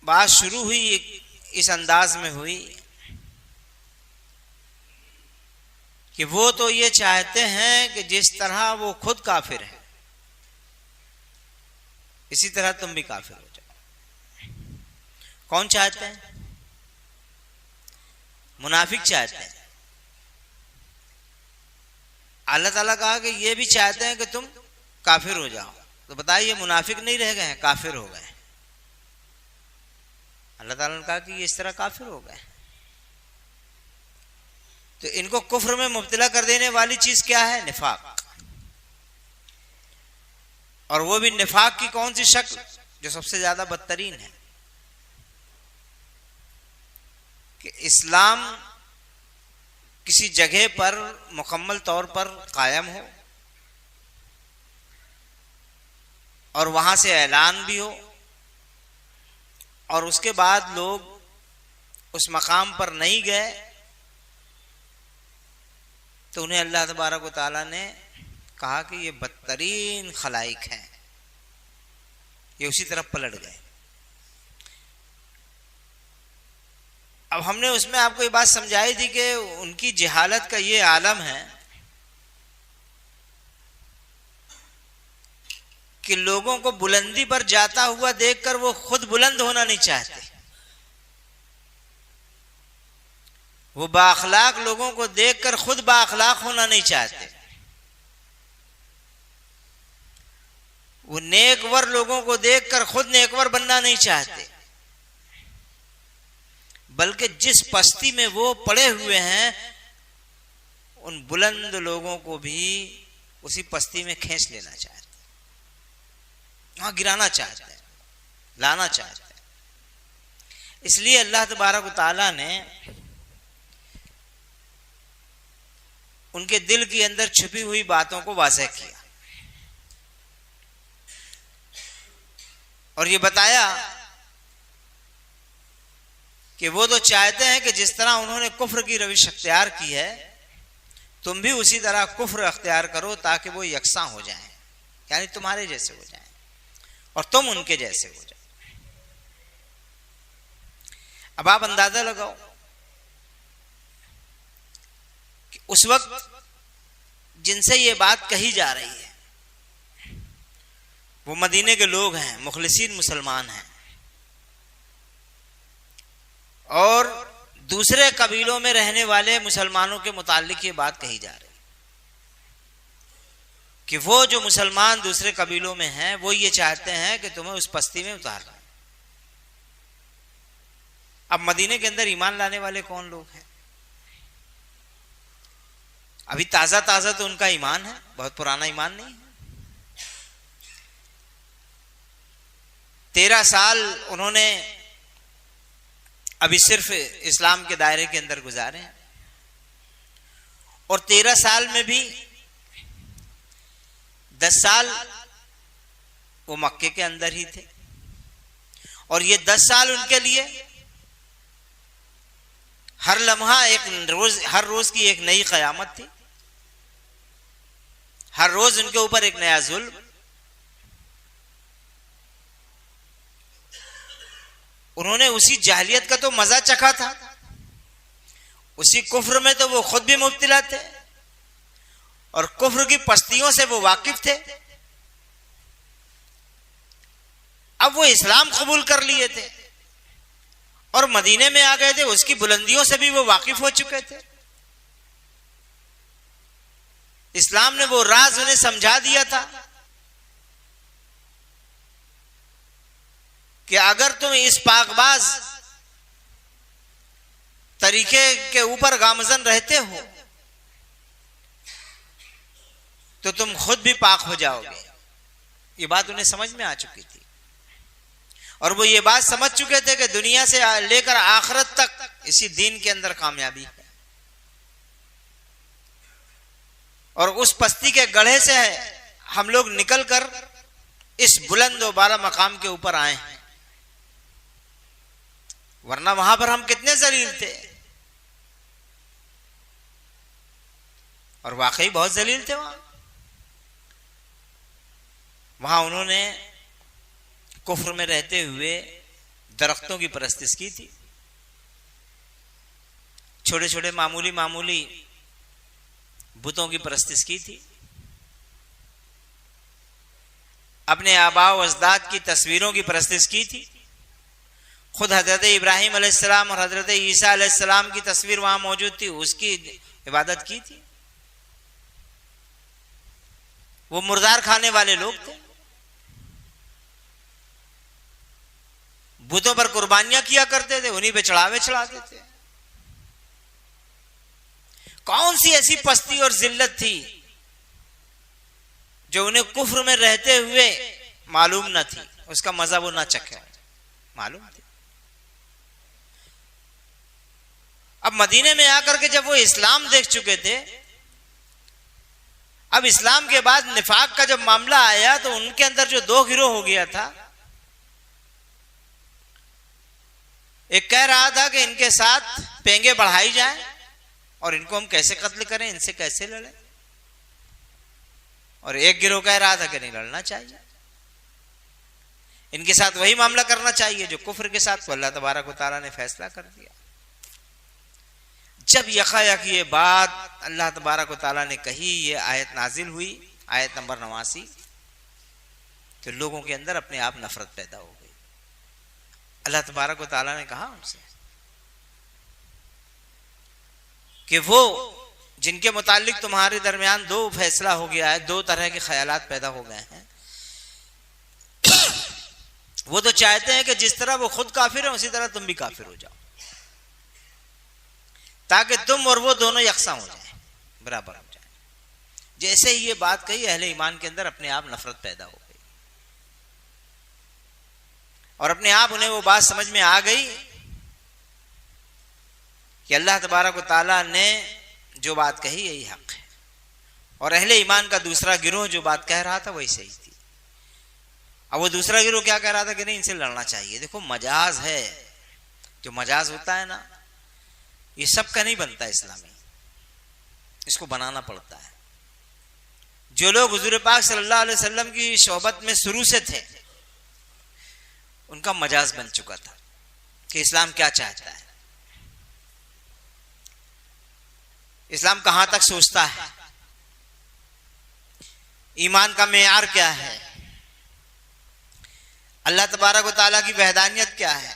बात शुरू हुई इस अंदाज में हुई कि वो तो ये चाहते हैं कि जिस तरह वो खुद काफिर है इसी तरह तुम भी काफिर हो जाओ। कौन चाहते हैं? मुनाफिक चाहते हैं। अल्लाह ताला कहा कि ये भी चाहते हैं कि तुम काफिर हो जाओ। तो बताइए, मुनाफिक नहीं रह गए हैं, काफिर हो गए। अल्लाह ताला ने कहा कि ये इस तरह काफिर हो गए। तो इनको कुफ्र में मुब्तला कर देने वाली चीज क्या है? निफाक। और वो भी निफाक की कौन सी शक्ल? जो सबसे ज्यादा बदतरीन है कि इस्लाम किसी जगह पर मुकम्मल तौर पर कायम हो और वहां से ऐलान भी हो और उसके बाद लोग उस मकाम पर नहीं गए तो उन्हें अल्लाह तबारक व तआला ने कहा कि ये बदतरीन खलाइक हैं, ये उसी तरफ पलट गए। अब हमने उसमें आपको ये बात समझाई थी कि उनकी जहालत का ये आलम है कि लोगों को बुलंदी पर जाता हुआ देखकर वो खुद बुलंद होना नहीं चाहते। वो बाअखलाक लोगों को देखकर खुद बाअखलाक होना नहीं चाहते। वो नेकवर लोगों को देखकर खुद नेकवर बनना नहीं चाहते, बल्कि जिस पस्ती में वो पड़े हुए हैं उन बुलंद लोगों को भी उसी पस्ती में खींच लेना चाहते, वहां गिराना चाहते हैं, लाना चाहते हैं। इसलिए अल्लाह तबारक व तआला ने उनके दिल के अंदर छुपी हुई बातों को वाज़ेह किया और ये बताया कि वो तो चाहते हैं कि जिस तरह उन्होंने कुफ्र की रविश अख्तियार की है तुम भी उसी तरह कुफ्र अख्तियार करो ताकि वो यकसां हो जाएं, यानी तुम्हारे जैसे हो जाएं और तुम उनके जैसे हो जाओ। अब आप अंदाजा लगाओ कि उस वक्त जिनसे ये बात कही जा रही है वो मदीने के लोग हैं, मुखलिसीन मुसलमान हैं, और दूसरे कबीलों में रहने वाले मुसलमानों के मुतालिक ये बात कही जा रही कि वो जो मुसलमान दूसरे कबीलों में हैं वो ये चाहते हैं कि तुम्हें उस पस्ती में उतार लाए। अब मदीने के अंदर ईमान लाने वाले कौन लोग हैं? अभी ताजा ताजा तो उनका ईमान है, बहुत पुराना ईमान नहीं है। 13 साल उन्होंने अभी सिर्फ इस्लाम के दायरे के अंदर गुजारे हैं और 13 साल में भी 10 साल वो मक्के के अंदर ही थे और ये 10 साल उनके लिए हर लम्हा हर रोज की एक नई कयामत थी। हर रोज उनके ऊपर एक नया जुल्म। उन्होंने उसी जाहिलियत का तो मजा चखा था, उसी कुफ्र में तो वो खुद भी मुब्तला थे और कुफ्र की पस्तियों से वो वाकिफ थे। अब वो इस्लाम कबूल कर लिए थे और मदीने में आ गए थे, उसकी बुलंदियों से भी वो वाकिफ हो चुके थे। इस्लाम ने वो राज उन्हें समझा दिया था कि अगर तुम इस पाकबाज तरीके के ऊपर गामजन रहते हो तो तुम खुद भी पाक हो जाओगे। ये बात उन्हें समझ में आ चुकी थी और वो ये बात समझ चुके थे कि दुनिया से लेकर आखिरत तक इसी दीन के अंदर कामयाबी है और उस पस्ती के गढ़े से हम लोग निकलकर इस बुलंद और बाला मकाम के ऊपर आए हैं, वरना वहां पर हम कितने जलील थे और वाकई बहुत जलील थे। वहां उन्होंने कुफ्र में रहते हुए दरख्तों की परस्तिश की थी, छोटे छोटे मामूली मामूली बुतों की परस्तिश की थी, अपने आबा व अजदाद की तस्वीरों की परस्तिश की थी। खुद हजरत इब्राहिम अलैहिस्सलाम और हजरत ईसा अलैहिस्सलाम की तस्वीर वहां मौजूद थी, उसकी इबादत की थी। वो मुर्दार खाने वाले लोग थे, बुतों पर कुर्बानियां किया करते थे, उन्हीं पे चढ़ावे चढ़ाते थे। कौन सी ऐसी पस्ती और जिल्लत थी जो उन्हें कुफ्र में रहते हुए मालूम न थी, उसका मजा वो ना चखे, मालूम थी। अब मदीने में आकर के जब वो इस्लाम देख चुके थे, अब इस्लाम के बाद निफाक का जब मामला आया तो उनके अंदर जो दो गिरोह हो गया था, एक कह रहा था कि इनके साथ पेंगे बढ़ाई जाए और इनको हम कैसे कत्ल करें, इनसे कैसे लड़ें, और एक गिरोह कह रहा था कि नहीं लड़ना चाहिए, इनके साथ वही मामला करना चाहिए जो कुफ्र के साथ। तो अल्लाह तबारक व तआला ने फैसला कर दिया। जब यकायक ये बात अल्लाह तबारक व तआला ने कही, ये आयत नाजिल हुई, आयत नंबर 89, तो लोगों के अंदर अपने आप नफरत पैदा हो गई। अल्लाह तबारक व तआला ने कहा उनसे कि वो जिनके मुतालिक तुम्हारे दरमियान दो फैसला हो गया है, दो तरह के ख्यालात पैदा हो गए हैं, वो तो चाहते हैं कि जिस तरह वो खुद काफिर है उसी तरह तुम भी काफिर हो जाओ, ताकि तुम और वो दोनों यकसा हो जाए, बराबर हो जाए। जैसे ही ये बात कही, अहले ईमान के अंदर अपने आप नफरत पैदा हो गई और अपने आप उन्हें वो बात समझ में आ गई कि अल्लाह तबारक व तआला ने जो बात कही यही हक है, और अहले ईमान का दूसरा गिरोह जो बात कह रहा था वही सही थी। अब वो दूसरा गिरोह क्या कह रहा था कि नहीं, इनसे लड़ना चाहिए। देखो मजाज है, जो मजाज होता है ना, ये सबका नहीं बनता इस्लामी, इसको बनाना पड़ता है। जो लोग हुजूर पाक सल्लल्लाहु अलैहि वसल्लम की सोहबत में शुरू से थे, उनका मजाज बन चुका था कि इस्लाम क्या चाहता है, इस्लाम कहां तक सोचता है, ईमान का मेयार क्या है, अल्लाह तबारक व तआला की वहदानियत क्या है,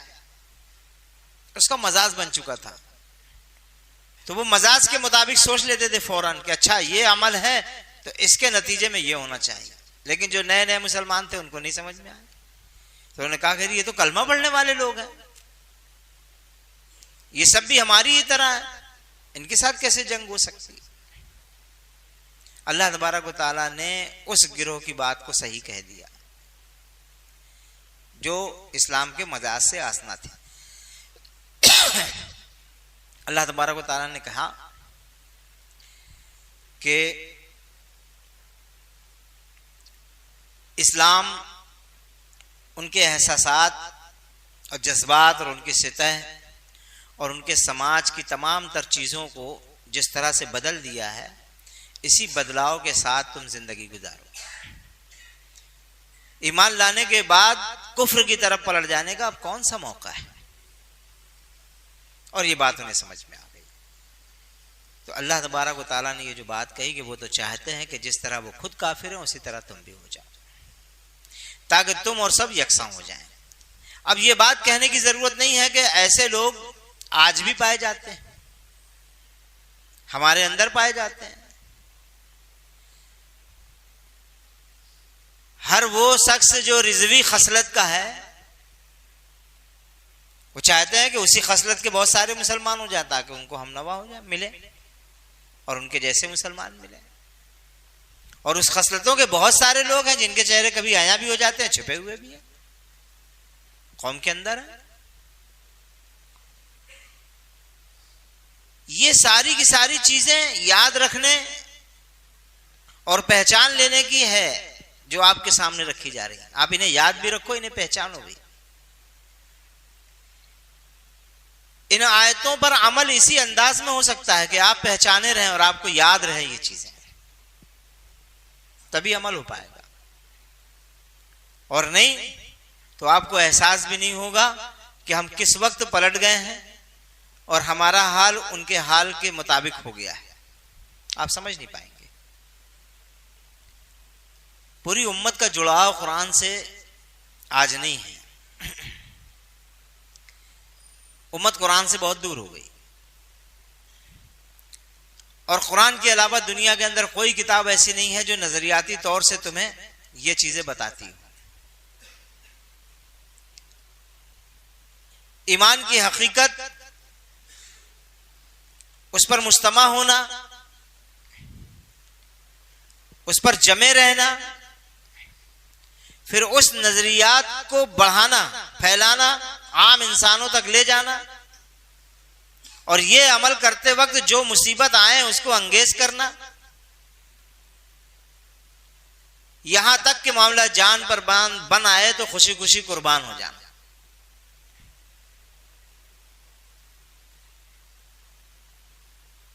उसका मजाज बन चुका था। तो वो मजाज के मुताबिक सोच लेते थे फौरन कि अच्छा ये अमल है तो इसके नतीजे में ये होना चाहिए। लेकिन जो नए नए मुसलमान थे उनको नहीं समझ में आया, तो उन्होंने कहा कि ये तो कलमा पढ़ने वाले लोग हैं, ये सब भी हमारी ही तरह है, इनके साथ कैसे जंग हो सकती है। अल्लाह तबारक व तआला ने उस गिरोह की बात को सही कह दिया जो इस्लाम के मजाज से आसना थे। अल्लाह तबारक व तआला ने कहा कि इस्लाम उनके एहसासात और जज्बात और उनकी सतह और उनके समाज की तमाम तर चीज़ों को जिस तरह से बदल दिया है, इसी बदलाव के साथ तुम जिंदगी गुजारो। ईमान लाने के बाद कुफ्र की तरफ पलट जाने का अब कौन सा मौका है, और ये बात उन्हें समझ में आ गई। तो अल्लाह तबारक व तआला ने ये जो बात कही कि वो तो चाहते हैं कि जिस तरह वो खुद काफिर हैं उसी तरह तुम भी हो जाओ, ताकि तुम और सब यकसा हो जाएं। अब ये बात कहने की जरूरत नहीं है कि ऐसे लोग आज भी पाए जाते हैं, हमारे अंदर पाए जाते हैं। हर वो शख्स जो रिजवी खसलत का है, वो चाहते हैं कि उसी खसलत के बहुत सारे मुसलमान हो जाए, ताकि उनको हमनवा हो जाए, मिले और उनके जैसे मुसलमान मिले। और उस खसलतों के बहुत सारे लोग हैं जिनके चेहरे कभी आया भी हो जाते हैं, छुपे हुए भी हैं, कौम के अंदर है। ये सारी की सारी चीजें याद रखने और पहचान लेने की है जो आपके सामने रखी जा रही है। आप इन्हें याद भी रखो, इन्हें पहचानो भी। इन आयतों पर अमल इसी अंदाज में हो सकता है कि आप पहचाने रहें और आपको याद रहे ये चीजें, तभी अमल हो पाएगा। और नहीं तो आपको एहसास भी नहीं होगा कि हम किस वक्त पलट गए हैं और हमारा हाल उनके हाल के मुताबिक हो गया है, आप समझ नहीं पाएंगे। पूरी उम्मत का जुड़ाव कुरान से आज नहीं है। उम्मत कुरान से बहुत दूर हो गई और कुरान के अलावा दुनिया के अंदर कोई किताब ऐसी नहीं है जो नजरियाती तौर से तुम्हें ये चीजें बताती हो। ईमान की हकीकत, उस पर मुस्तमा होना, उस पर जमे रहना, फिर उस नजरियात को बढ़ाना, फैलाना, आम इंसानों तक ले जाना और ये अमल करते वक्त जो मुसीबत आए उसको अंगेज करना, यहां तक कि मामला जान पर बन आए तो खुशी खुशी कुर्बान हो जाना।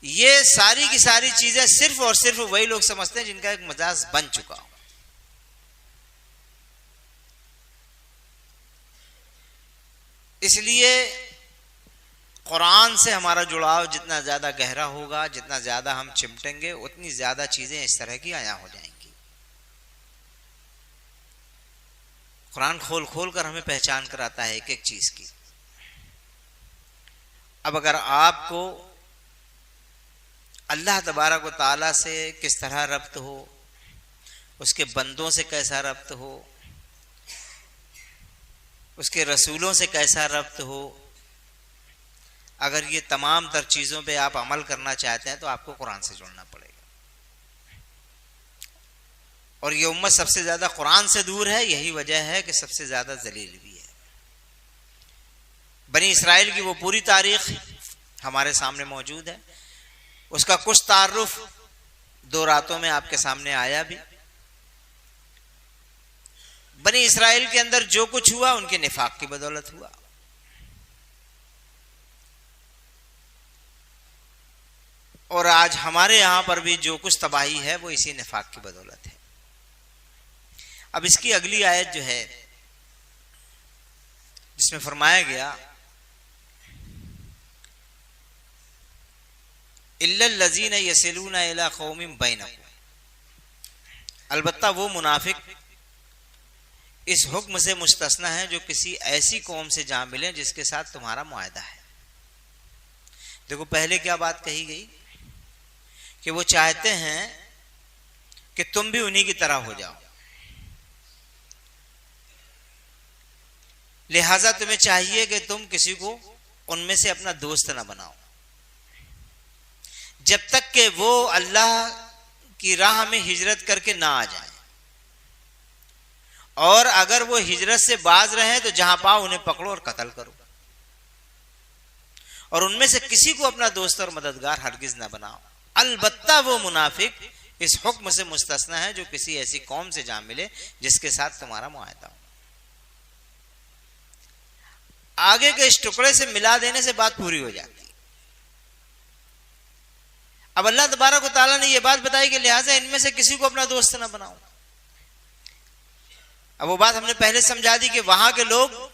ये सारी की सारी चीजें सिर्फ और सिर्फ वही लोग समझते हैं जिनका एक मिजाज बन चुका हो। इसलिए कुरान से हमारा जुड़ाव जितना ज्यादा गहरा होगा, जितना ज्यादा हम चिमटेंगे, उतनी ज्यादा चीजें इस तरह की आया हो जाएंगी। कुरान खोल खोल कर हमें पहचान कराता है एक एक चीज की। अब अगर आपको अल्लाह तबारक व तआला से किस तरह रब्त हो, उसके बंदों से कैसा रब्त हो, उसके रसूलों से कैसा रब्त हो, अगर ये तमाम तर चीजों पे आप अमल करना चाहते हैं तो आपको कुरान से जुड़ना पड़ेगा। और ये उम्मत सबसे ज्यादा कुरान से दूर है, यही वजह है कि सबसे ज्यादा जलील भी है। बनी इसराइल की वो पूरी तारीख हमारे सामने मौजूद है, उसका कुछ तारुफ 2 रातों में आपके सामने आया भी। बनी इसराइल के अंदर जो कुछ हुआ उनके निफाक की बदौलत हुआ। और आज हमारे यहां पर भी जो कुछ तबाही है वो इसी निफाक की बदौलत है। अब इसकी अगली आयत जो है जिसमें फरमाया गया इल्लल्लज़ीना यसिलूना इला कौमिन बैनकुम, अलबत्ता वो मुनाफिक इस हुक्म से मुस्तस्ना है जो किसी ऐसी कौम से जा मिले जिसके साथ तुम्हारा मुआहदा है। देखो पहले क्या बात कही गई कि वो चाहते हैं कि तुम भी उन्हीं की तरह हो जाओ, लिहाजा तुम्हें चाहिए कि तुम किसी को उनमें से अपना दोस्त ना बनाओ जब तक कि वो अल्लाह की राह में हिजरत करके ना आ जाए, और अगर वो हिजरत से बाज रहे तो जहां पाओ उन्हें पकड़ो और कत्ल करो, और उनमें से किसी को अपना दोस्त और मददगार हरगिज ना बनाओ। अलबत्ता वो मुनाफिक इस हुक्म से मुस्तस्ना है जो किसी ऐसी कौम से जा मिले जिसके साथ तुम्हारा मुआहदा हो। आगे के इस टुकड़े से मिला देने से बात पूरी हो जाती। अब अल्लाह तबारक व तआला ने यह बात बताई कि लिहाजा इनमें से किसी को अपना दोस्त ना बनाओ। अब वो बात हमने पहले समझा दी कि वहां के लोग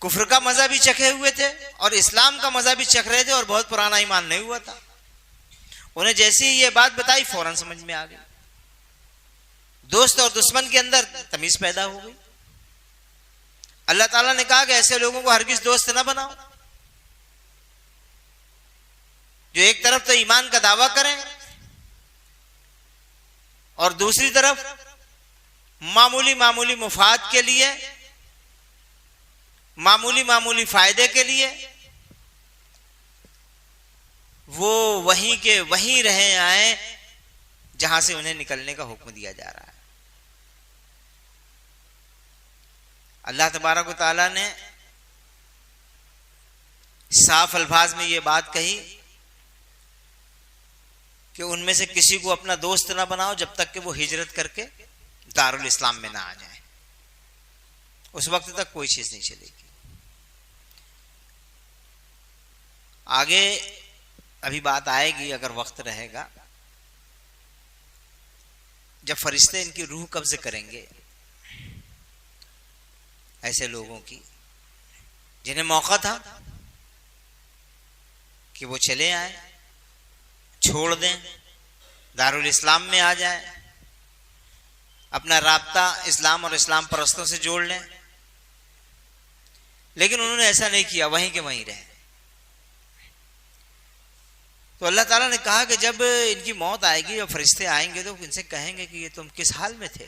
कुफ्र का मजा भी चखे हुए थे और इस्लाम का मजा भी चख रहे थे और बहुत पुराना ईमान नहीं हुआ था। उन्हें जैसे ही ये बात बताई फौरन समझ में आ गई, दोस्त और दुश्मन के अंदर तमीज पैदा हो गई। अल्लाह ताला ने कहा कि ऐसे लोगों को हरगिज दोस्त ना बनाओ जो एक तरफ तो ईमान का दावा करें और दूसरी तरफ मामूली मामूली मुफाद के लिए, मामूली मामूली फायदे के लिए वो वहीं के वहीं रहे आए जहां से उन्हें निकलने का हुक्म दिया जा रहा है। अल्लाह तबारक व तआला ने साफ अल्फाज में ये बात कही कि उनमें से किसी को अपना दोस्त ना बनाओ जब तक कि वो हिजरत करके दारुल इस्लाम में ना आ जाए। उस वक्त तक कोई चीज नहीं चलेगी। आगे अभी बात आएगी अगर वक्त रहेगा, जब फरिश्ते इनकी रूह कब्ज करेंगे ऐसे लोगों की जिन्हें मौका था कि वो चले आए, छोड़ दें, दारुल इस्लाम में आ जाए, अपना राब्ता इस्लाम और इस्लाम परस्तों से जोड़ लें, लेकिन उन्होंने ऐसा नहीं किया, वहीं के वहीं रहे। तो अल्लाह ताला ने कहा कि जब इनकी मौत आएगी, जब फरिश्ते आएंगे तो इनसे कहेंगे कि ये तुम किस हाल में थे।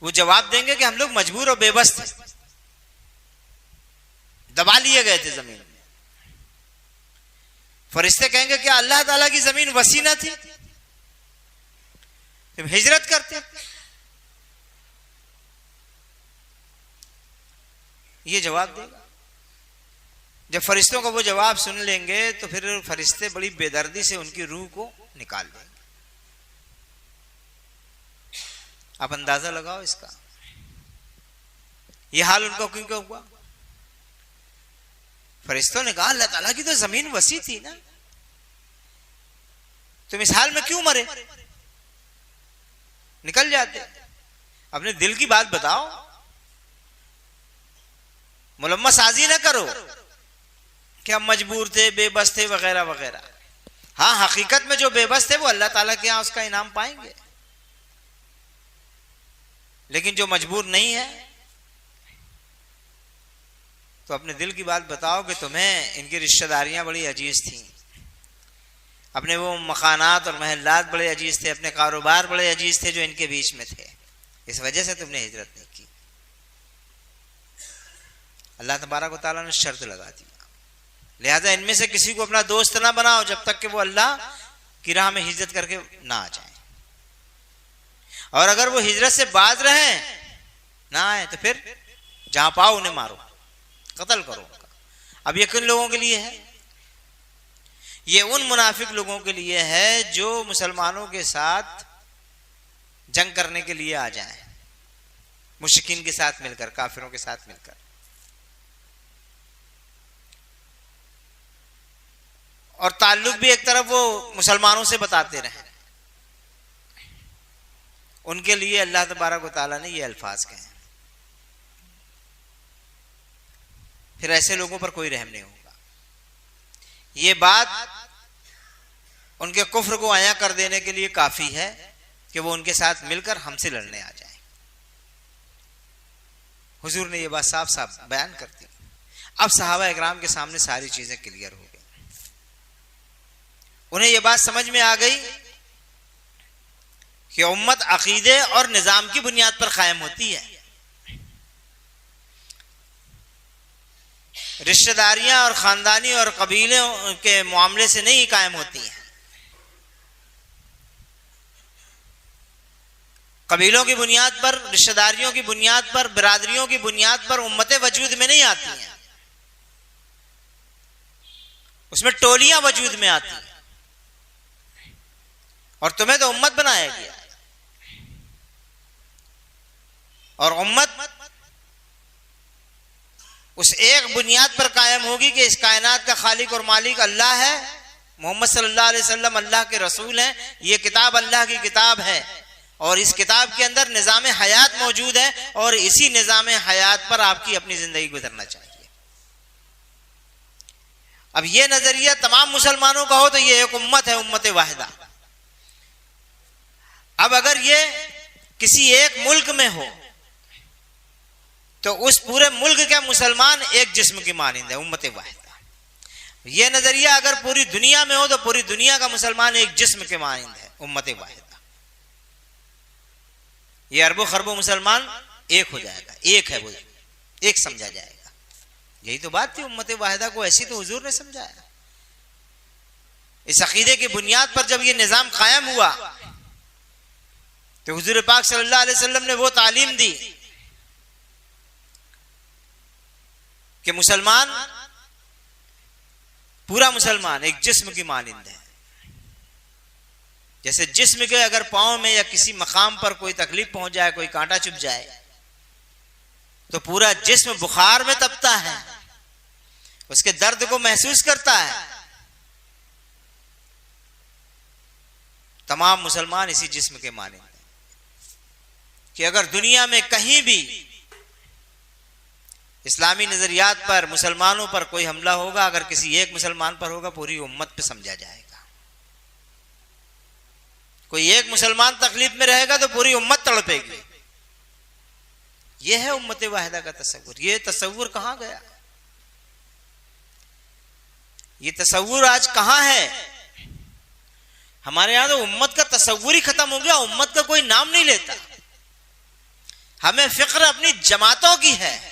वो जवाब देंगे कि हम लोग मजबूर और बेबस थे, दबा लिए गए थे जमीन में। फरिश्ते कहेंगे क्या अल्लाह ताला की जमीन वसी न थी, तुम हिजरत करते? ये जवाब देगा। जब फरिश्तों का वो जवाब सुन लेंगे तो फिर फरिश्ते बड़ी बेदर्दी से उनकी रूह को निकाल देंगे। आप अंदाजा लगाओ इसका, ये हाल उनका क्यों हुआ? फरिश्तों ने कहा अल्लाह ताला की तो जमीन वसी थी ना, तुम इस हाल में क्यों मरे? निकल जाते, अपने दिल की बात बताओ, मुलम्मा साजी ना करो कि हम मजबूर थे, बेबस थे वगैरह वगैरह। हाँ, हकीकत में जो बेबस थे वो अल्लाह ताला के यहां उसका इनाम पाएंगे, लेकिन जो मजबूर नहीं है तो अपने दिल की बात बताओ कि तुम्हें इनकी रिश्तेदारियां बड़ी अजीज थी, अपने वो मकानात और महल्लात बड़े अजीज थे, अपने कारोबार बड़े अजीज थे जो इनके बीच में थे, इस वजह से तुमने हिजरत नहीं की। अल्लाह तबारक व तआला ने शर्त लगा दी, लिहाजा इनमें से किसी को अपना दोस्त ना बनाओ जब तक कि वो अल्लाह की राह में हिजरत करके ना आ जाए, और अगर वो हिजरत से बाज रहे ना आए तो फिर जहां पाओ उन्हें मारो, कत्ल करो उनका। अब ये किन लोगों के लिए है? ये उन मुनाफिक लोगों के लिए है जो मुसलमानों के साथ जंग करने के लिए आ जाएं, मुश्रिकीन के साथ मिलकर, काफिरों के साथ मिलकर। और ताल्लुक भी एक तरफ वो मुसलमानों से बताते रहे, उनके लिए अल्लाह तबारक व तआला ने ये अल्फाज कहे। फिर ऐसे लोगों पर कोई रहम नहीं होगा। ये बात उनके कुफ्र को आया कर देने के लिए काफी है कि वो उनके साथ मिलकर हमसे लड़ने आ जाए। हुजूर ने ये बात साफ साफ बयान कर दी। अब सहाबा इकराम के सामने सारी चीजें क्लियर हो गई, उन्हें यह बात समझ में आ गई कि उम्मत अकीदे और निजाम की बुनियाद पर कायम होती है, रिश्तेदारियां और खानदानी और कबीले के मामले से नहीं कायम होती हैं। कबीलों की बुनियाद पर, रिश्तेदारियों की बुनियाद पर, बिरादरियों की बुनियाद पर उम्मतें वजूद में नहीं आती हैं, उसमें टोलियां वजूद में आती हैं। और तुम्हें तो उम्मत बनाया गया, और उम्मत उस एक बुनियाद पर कायम होगी कि इस कायनात का खालिक और मालिक अल्लाह है, मोहम्मद सल्लल्लाहु अलैहि वसल्लम अल्लाह के रसूल हैं, ये किताब अल्लाह की किताब है, और इस किताब के अंदर निज़ाम हयात मौजूद है, और इसी निज़ाम हयात पर आपकी अपनी जिंदगी गुजरना चाहिए। अब ये नजरिया तमाम मुसलमानों का हो तो ये एक उम्मत है, उम्मत वाहिदा। अब अगर ये किसी एक मुल्क में हो तो उस पूरे मुल्क के मुसलमान एक जिस्म की मानिंद है, उम्मत वाहिदा। यह नजरिया अगर पूरी दुनिया में हो तो पूरी दुनिया का मुसलमान एक जिस्म के मानिंद है, उम्मत वाहिदा। ये अरबों खरबों मुसलमान एक हो जाएगा, एक है वो, एक समझा जाएगा। यही तो बात थी उम्मत वाहिदा को, ऐसी तो हुजूर ने समझाया। इस अकीदे की बुनियाद पर जब ये निजाम कायम हुआ तो हुजूर पाक सल्लल्लाहु अलैहि वसल्लम ने वो तालीम दी कि मुसलमान, पूरा मुसलमान एक जिस्म की मानिंद है। जैसे जिस्म के अगर पांव में या किसी मकाम पर कोई तकलीफ पहुंच जाए, कोई कांटा चुभ जाए, तो पूरा जिस्म बुखार में तपता है, उसके दर्द को महसूस करता है। तमाम मुसलमान इसी जिस्म के मानिंद हैं। कि अगर दुनिया में कहीं भी इस्लामी नजरियात पर मुसलमानों पर कोई हमला होगा, अगर किसी एक मुसलमान पर होगा, पूरी उम्मत पे समझा जाएगा। कोई एक मुसलमान तकलीफ में रहेगा तो पूरी उम्मत तड़पेगी। यह है उम्मत वाहिदा का तसव्वुर। यह तसव्वुर कहां गया? ये तसव्वुर आज कहां है? हमारे यहां तो उम्मत का तसव्वुर ही खत्म हो गया। उम्मत का कोई नाम नहीं लेता। हमें फिक्र अपनी जमातों की है,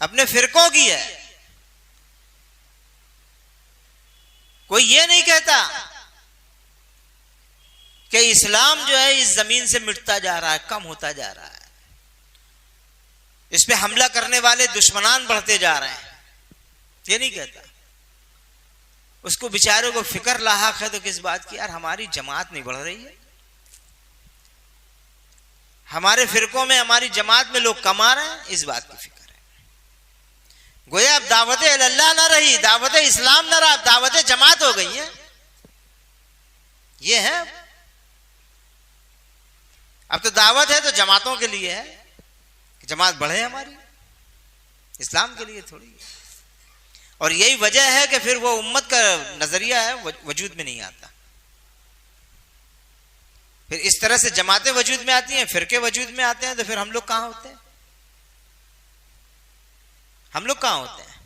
अपने फिरकों की है। कोई ये नहीं कहता कि इस्लाम जो है इस जमीन से मिटता जा रहा है, कम होता जा रहा है, इस पे हमला करने वाले दुश्मनान बढ़ते जा रहे हैं। ये नहीं कहता। उसको बेचारों को फिक्र लाहक है तो किस बात की? यार हमारी जमात नहीं बढ़ रही है, हमारे फिरकों में, हमारी जमात में लोग कमा रहे हैं, इस बात की फिक्र है। गोया अब दावत अल्लाह ना रही, दावत इस्लाम ना रहा, दावत जमात हो गई है। ये है। अब तो दावत है तो जमातों के लिए है कि जमात बढ़े हमारी, इस्लाम के लिए थोड़ी। और यही वजह है कि फिर वो उम्मत का नजरिया है वजूद में नहीं आता। फिर इस तरह से जमातें वजूद में आती हैं, फिरके वजूद में आते हैं, तो फिर हम लोग कहां होते हैं? हम लोग कहां होते हैं?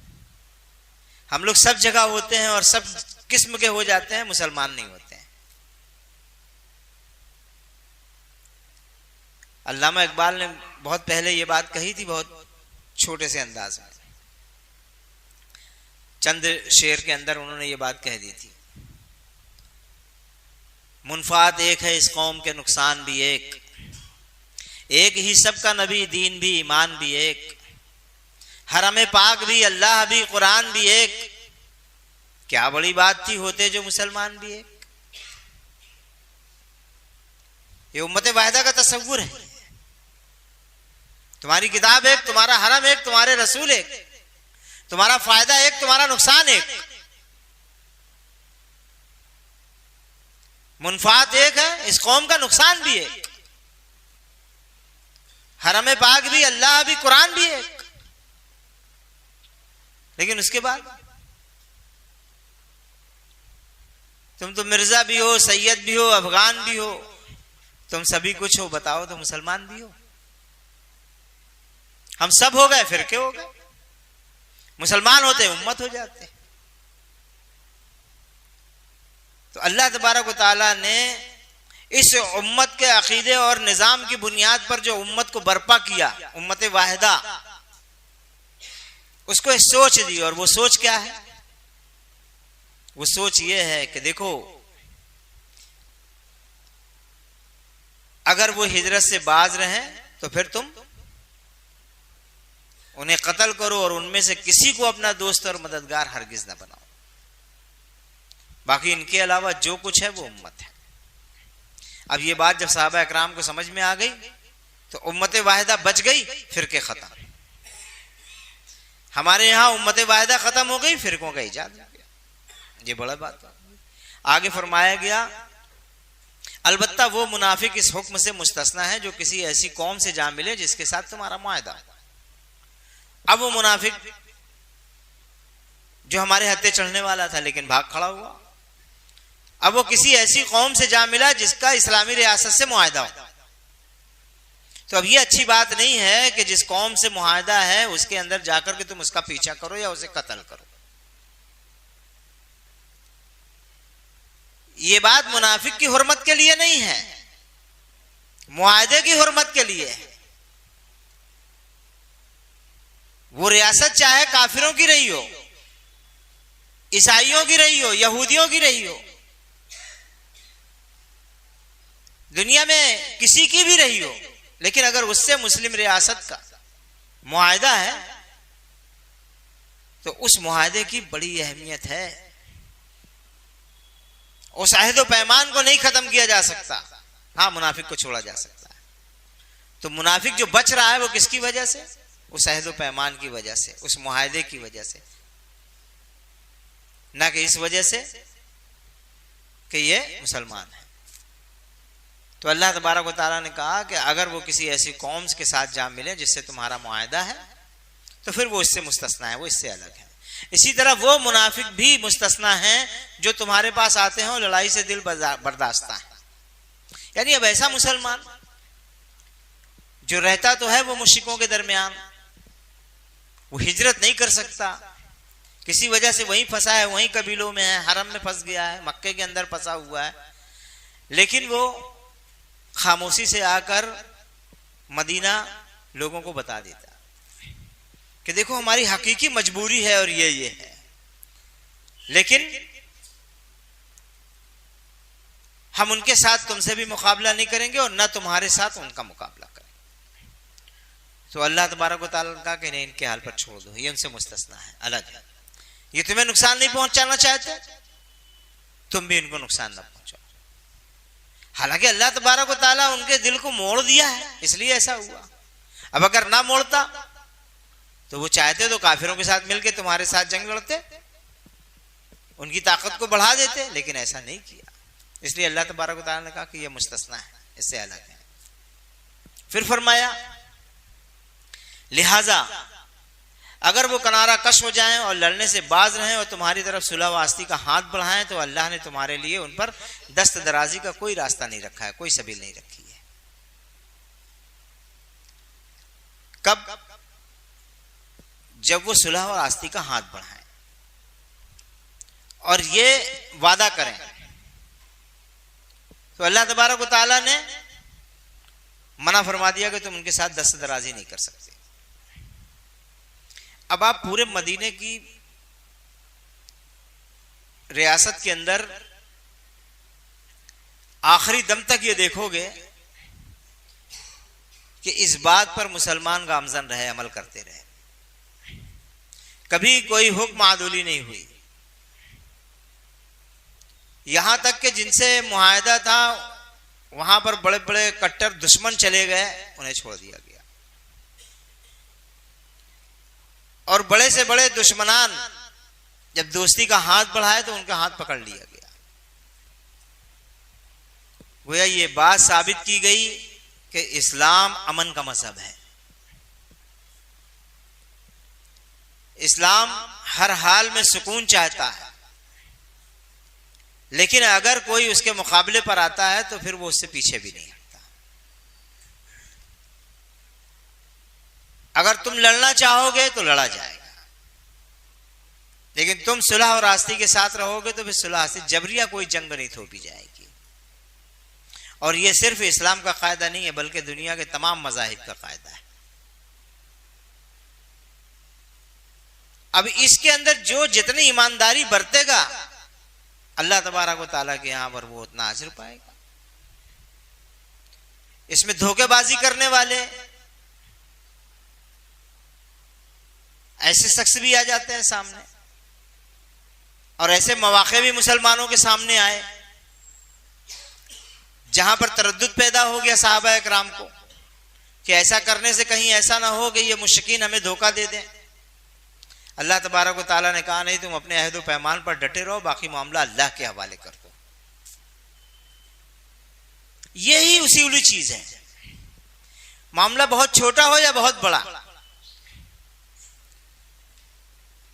हम लोग सब जगह होते हैं और सब किस्म के हो जाते हैं, मुसलमान नहीं होते हैं। अल्लामा इकबाल ने बहुत पहले ये बात कही थी, बहुत छोटे से अंदाज में, चंद शेर के अंदर उन्होंने ये बात कह दी थी। मुनफात एक है इस कौम के नुकसान भी एक ही सबका नबी दीन भी ईमान भी एक, हरम पाक भी अल्लाह भी कुरान भी एक, क्या बड़ी बात थी होते जो मुसलमान भी एक। ये उम्मत वाहिदा का तसव्वुर है। तुम्हारी किताब एक, तुम्हारा हरम एक, तुम्हारे रसूल एक, तुम्हारा फायदा एक, तुम्हारा नुकसान एक। मुनफात एक है, इस कौम का नुकसान भी एक, हरम पाक भी अल्लाह भी कुरान भी एक। लेकिन उसके बाद तुम तो मिर्जा भी हो, सैयद भी हो, अफगान भी हो, तुम सभी कुछ हो, बताओ तो मुसलमान भी हो। हम सब हो गए, फिर क्या हो गए? मुसलमान होते उम्मत हो जाते। तो अल्लाह तबारक व तआला ने इस उम्मत के अकीदे और निजाम की बुनियाद पर जो उम्मत को बर्पा किया, उम्मत वाहिदा, उसको एक सोच दी। और वो सोच क्या है? वो सोच ये है कि देखो, अगर वो हिजरत से बाज रहे तो फिर तुम उन्हें कत्ल करो और उनमें से किसी को अपना दोस्त और मददगार हरगिज ना बनाओ। बाकी इनके अलावा जो कुछ है वो उम्मत है। अब ये बात जब सहाबा इकराम को समझ में आ गई तो उम्मत वाहिदा बच गई, फिरके खत्म। हमारे यहां उम्मत वाहिदा खत्म हो गई, फिरकों का इजाद हो गया। ये बड़ा बात है। आगे फरमाया गया, अलबत्ता वो मुनाफिक इस हुक्म से मुस्तस्ना है जो किसी ऐसी कौम से जा मिले जिसके साथ तुम्हारा मुआहदा है। अब वो मुनाफिक जो हमारे हत्थे चढ़ने वाला था लेकिन भाग खड़ा हुआ, अब वो किसी ऐसी कौम से जा मिला जिसका इस्लामी रियासत से मुआहदा हो। तो अब ये अच्छी बात नहीं है कि जिस कौम से मुआहदा है उसके अंदर जाकर के तुम उसका पीछा करो या उसे कत्ल करो। ये बात मुनाफिक की हुर्मत के लिए नहीं है, मुआहदे की हुर्मत के लिए है। वो रियासत चाहे काफिरों की रही हो, ईसाइयों की रही हो, यहूदियों की रही हो, दुनिया में किसी की भी रही हो, लेकिन अगर उससे मुस्लिम रियासत का मुआहदा है तो उस मुआहदे की बड़ी अहमियत है। उस अहद व पैमान को नहीं खत्म किया जा सकता। हाँ, मुनाफिक को छोड़ा जा सकता है। तो मुनाफिक जो बच रहा है वो किसकी वजह से? उस अहद व पैमान की वजह से, उस मुआहदे की वजह से, ना कि इस वजह से कि ये मुसलमान है। तो अल्लाह तबारक व तआला ने कहा कि अगर वो किसी ऐसी कौम के साथ जा मिले जिससे तुम्हारा मुआहदा है तो फिर वो इससे मुस्तस्ना है, वो इससे अलग है। इसी तरह वो मुनाफिक भी मुस्तस्ना है जो तुम्हारे पास आते हैं और लड़ाई से दिल बर्दाश्ता है। यानी अब ऐसा मुसलमान जो रहता तो है वो मुश्रिकों के दरमियान, वो हिजरत नहीं कर सकता, किसी वजह से वहीं फंसा है, वहीं कबीलों में है, हरम में फंस गया है, मक्के के अंदर फंसा हुआ है, लेकिन वो खामोशी से आकर मदीना लोगों को बता देता कि देखो हमारी हकीकी मजबूरी है और ये है, लेकिन हम उनके साथ तुमसे भी मुकाबला नहीं करेंगे और न तुम्हारे साथ उनका मुकाबला करेंगे। तो अल्लाह तबारक व तआला ने कहा कि नहीं, इनके हाल पर छोड़ दो, ये उनसे मुस्तस्ना है, अलग है, ये तुम्हें नुकसान नहीं पहुंचाना चाहते, तुम भी इनको नुकसान ना पहुंचाओ। हालांकि अल्लाह तबारक व तआला उनके दिल को मोड़ दिया है, इसलिए ऐसा हुआ। अब अगर ना मोड़ता तो वो चाहते तो काफिरों के साथ मिलकर तुम्हारे साथ जंग लड़ते, उनकी ताकत को बढ़ा देते, लेकिन ऐसा नहीं किया। इसलिए अल्लाह तबारक व तआला ने कहा कि यह मुस्तस्ना है, इससे अलग है। फिर फरमाया लिहाजा अगर वो किनारा कश हो जाएं और लड़ने से बाज रहें और तुम्हारी तरफ सुलह वास्ती का हाथ बढ़ाएं तो अल्लाह ने तुम्हारे लिए उन पर दस्त दराजी का कोई रास्ता नहीं रखा है, कोई सबील नहीं रखी है। कब? जब वो सुलह और आस्ती का हाथ बढ़ाएं और ये वादा करें तो अल्लाह तबारक व तआला ने मना फरमा दिया कि तुम उनके साथ दस्त दराजी नहीं कर सकते। अब आप पूरे मदीने की रियासत के अंदर आखिरी दम तक ये देखोगे कि इस बात पर मुसलमान गामजन रहे, अमल करते रहे, कभी कोई हुक्म आदुली नहीं हुई। यहां तक कि जिनसे मुआहदा था वहां पर बड़े बड़े कट्टर दुश्मन चले गए, उन्हें छोड़ दिया गया, और बड़े से बड़े दुश्मनान जब दोस्ती का हाथ बढ़ाए तो उनका हाथ पकड़ लिया गया। गोया ये बात साबित की गई कि इस्लाम अमन का मजहब है, इस्लाम हर हाल में सुकून चाहता है, लेकिन अगर कोई उसके मुकाबले पर आता है तो फिर वो उससे पीछे भी नहीं हटता। अगर तुम लड़ना चाहोगे तो लड़ा जाएगा, लेकिन तुम सुलह और आस्ती के साथ रहोगे तो फिर सुलह आस्ती, जबरिया कोई जंग नहीं थोपी जाएगी। और यह सिर्फ इस्लाम का कायदा नहीं है बल्कि दुनिया के तमाम मज़ाहिब का कायदा है। अब इसके अंदर जो जितनी ईमानदारी बरतेगा अल्लाह तबारक व तआला के यहां पर वो उतना अजर पाएगा। इसमें धोखेबाजी करने वाले ऐसे शख्स भी आ जाते हैं सामने, और ऐसे मौके भी मुसलमानों के सामने आए जहां पर तरद्दुद पैदा हो गया सहाबा इकराम को कि ऐसा करने से कहीं ऐसा ना हो कि ये मुश्रिकीन हमें धोखा दे दें। अल्लाह तबारक व तआला ने कहा नहीं, तुम अपने अहद व पैमान पर डटे रहो, बाकी मामला अल्लाह के हवाले कर दो। यही उसूली चीज है, मामला बहुत छोटा हो या बहुत बड़ा,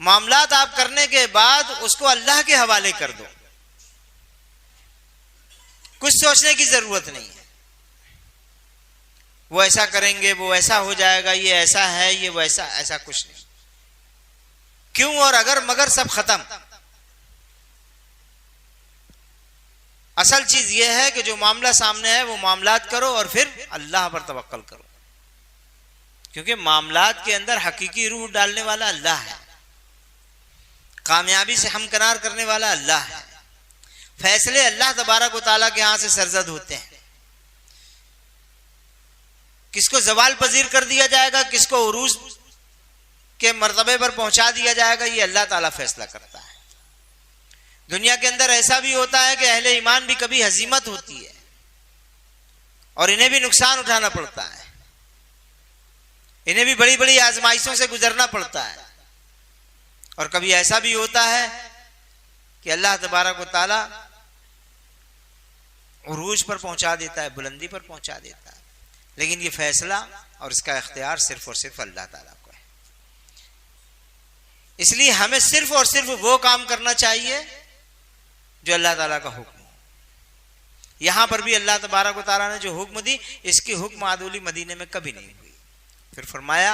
मामलात आप करने के बाद उसको अल्लाह के हवाले कर दो, कुछ सोचने की जरूरत नहीं है। वो ऐसा करेंगे, वो ऐसा हो जाएगा, ये ऐसा है, ये वैसा, ऐसा कुछ नहीं। क्यों और अगर मगर सब खत्म। असल चीज यह है कि जो मामला सामने है वो मामलात करो और फिर अल्लाह पर तवक्कल करो, क्योंकि मामलात के अंदर हकीकी रूह डालने वाला अल्लाह है, कामयाबी से हमकनार करने वाला अल्लाह है। फैसले अल्लाह तबारक व तआला के यहां से सरजद होते हैं। किसको जवाल पजीर कर दिया जाएगा, किसको उरूज के मर्तबे पर पहुंचा दिया जाएगा, ये अल्लाह ताला फैसला करता है। दुनिया के अंदर ऐसा भी होता है कि अहले ईमान भी कभी हजीमत होती है और इन्हें भी नुकसान उठाना पड़ता है, इन्हें भी बड़ी बड़ी आजमाइशों से गुजरना पड़ता है। और कभी ऐसा भी होता है कि अल्लाह तबारक व तआला उरूज पर पहुंचा देता है, बुलंदी पर पहुंचा देता है। लेकिन ये फैसला और इसका इख्तियार सिर्फ और सिर्फ अल्लाह ताला को है। इसलिए हमें सिर्फ और सिर्फ वो काम करना चाहिए जो अल्लाह ताला का हुक्म हो। यहां पर भी अल्लाह तबारक व तआला ने जो हुक्म दी, इसकी हुक्म आदुली मदीने में कभी नहीं हुई। फिर फरमाया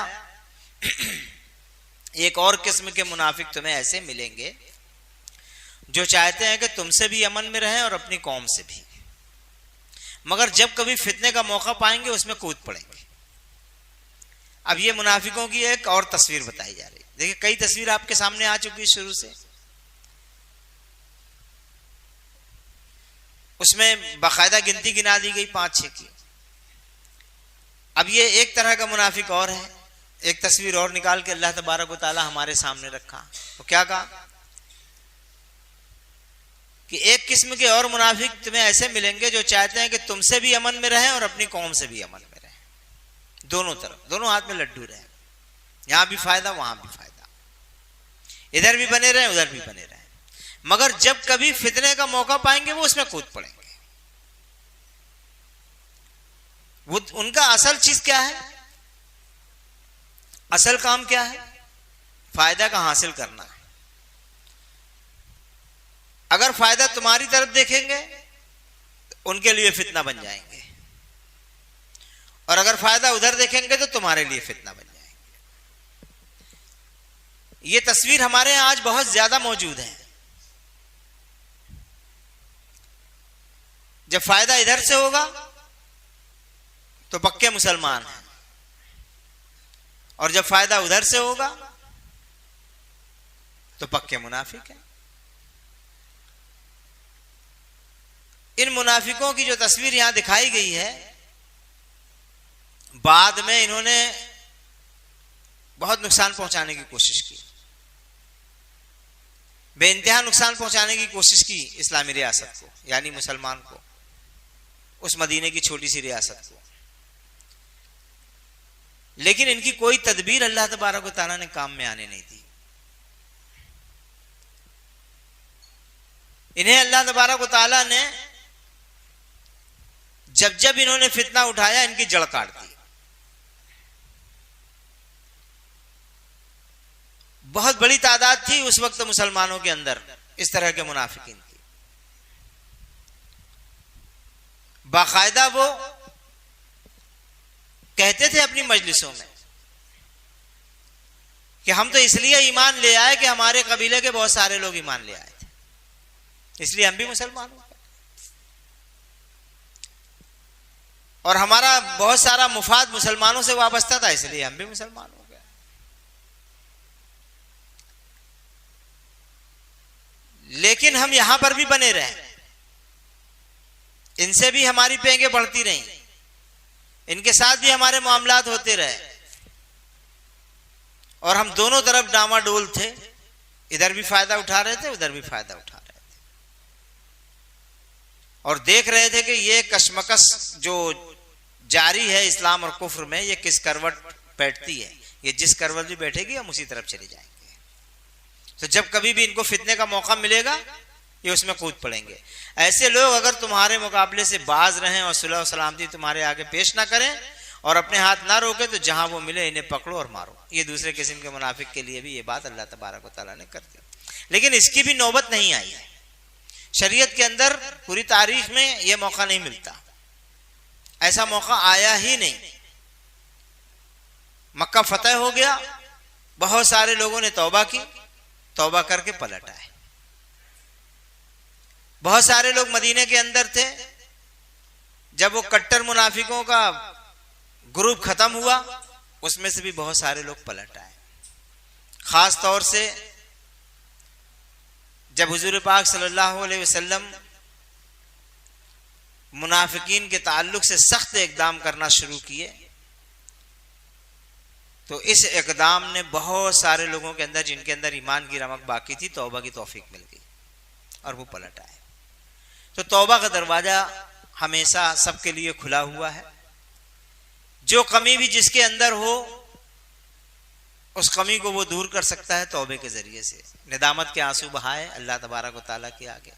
एक और किस्म के मुनाफिक तुम्हें ऐसे मिलेंगे जो चाहते हैं कि तुमसे भी अमन में रहें और अपनी कौम से भी, मगर जब कभी फितने का मौका पाएंगे उसमें कूद पड़ेंगे। अब ये मुनाफिकों की एक और तस्वीर बताई जा रही है। देखिए कई तस्वीर आपके सामने आ चुकी है शुरू से, उसमें बाकायदा गिनती गिना दी गई 5-6 की। अब ये एक तरह का मुनाफिक और है, एक तस्वीर और निकाल के अल्लाह तबारक व तआला हमारे सामने रखा। तो क्या कहा कि एक किस्म के और मुनाफिक तुम्हें ऐसे मिलेंगे जो चाहते हैं कि तुमसे भी अमन में रहें और अपनी कौम से भी अमन में रहें, दोनों तरफ, दोनों हाथ में लड्डू रहें, यहां भी फायदा वहां भी फायदा, इधर भी बने रहें उधर भी बने रहें, मगर जब कभी फितने का मौका पाएंगे वो उसमें कूद पड़ेंगे। वो उनका असल चीज क्या है, असल काम क्या है, फायदा का हासिल करना। अगर फायदा तुम्हारी तरफ देखेंगे तो उनके लिए फितना बन जाएंगे, और अगर फायदा उधर देखेंगे तो तुम्हारे लिए फितना बन जाएंगे। ये तस्वीर हमारे यहां आज बहुत ज्यादा मौजूद है। जब फायदा इधर से होगा तो पक्के मुसलमान हैं, और जब फायदा उधर से होगा तो पक्के मुनाफिक हैं। इन मुनाफिकों की जो तस्वीर यहां दिखाई गई है, बाद में इन्होंने बहुत नुकसान पहुंचाने की कोशिश की, बेइंतहा नुकसान पहुंचाने की कोशिश की इस्लामी रियासत को, यानी मुसलमान को, उस मदीने की छोटी सी रियासत को। लेकिन इनकी कोई तदबीर अल्लाह तबारक व तआला ने काम में आने नहीं दी। इन्हें अल्लाह तबारक व तआला ने जब जब इन्होंने फितना उठाया इनकी जड़ काट दी। बहुत बड़ी तादाद थी उस वक्त मुसलमानों के अंदर इस तरह के मुनाफिकीन की। बाकायदा वो कहते थे अपनी मजलिसों में कि हम तो इसलिए ईमान ले आए कि हमारे कबीले के बहुत सारे लोग ईमान ले आए थे, इसलिए हम भी मुसलमान हो गए, और हमारा बहुत सारा मुफाद मुसलमानों से वाबस्ता था, इसलिए हम भी मुसलमान हो गए। लेकिन हम यहां पर भी बने रहे, इनसे भी हमारी पेंगे बढ़ती रहीं, इनके साथ भी हमारे मामलात होते रहे, और हम दोनों तरफ डामाडोल थे, इधर भी फायदा उठा रहे थे उधर भी फायदा उठा रहे थे, और देख रहे थे कि ये कशमकश जो जारी है इस्लाम और कुफ्र में, ये किस करवट बैठती है, ये जिस करवट भी बैठेगी हम उसी तरफ चले जाएंगे। तो जब कभी भी इनको फितने का मौका मिलेगा ये उसमें कूद पड़ेंगे। ऐसे लोग अगर तुम्हारे मुकाबले से बाज रहें और सुलह और सलामती तुम्हारे आगे पेश ना करें और अपने हाथ ना रोके, तो जहां वो मिले इन्हें पकड़ो और मारो। ये दूसरे किस्म के मुनाफिक के लिए भी ये बात अल्लाह तबारक व तआला ने कर दी। लेकिन इसकी भी नौबत नहीं आई है, शरीयत के अंदर पूरी तारीख में यह मौका नहीं मिलता, ऐसा मौका आया ही नहीं। मक्का फतेह हो गया, बहुत सारे लोगों ने तौबा की, तौबा करके पलट आए। बहुत सारे लोग मदीने के अंदर थे, जब वो कट्टर मुनाफिकों का ग्रुप खत्म हुआ उसमें से भी बहुत सारे लोग पलट आए। खास तौर से जब हुजूर पाक सल्लल्लाहु अलैहि वसल्लम मुनाफिकीन के ताल्लुक से सख्त इकदाम करना शुरू किए, तो इस इकदाम ने बहुत सारे लोगों के अंदर, जिनके अंदर ईमान की रमक बाकी थी, तौबा की तौफीक मिल गई और वो पलट आए। तो तौबा का दरवाजा हमेशा सबके लिए खुला हुआ है। जो कमी भी जिसके अंदर हो उस कमी को वो दूर कर सकता है तौबे के जरिए से, निदामत के आंसू बहाए अल्लाह तबारक व तआला के आगे,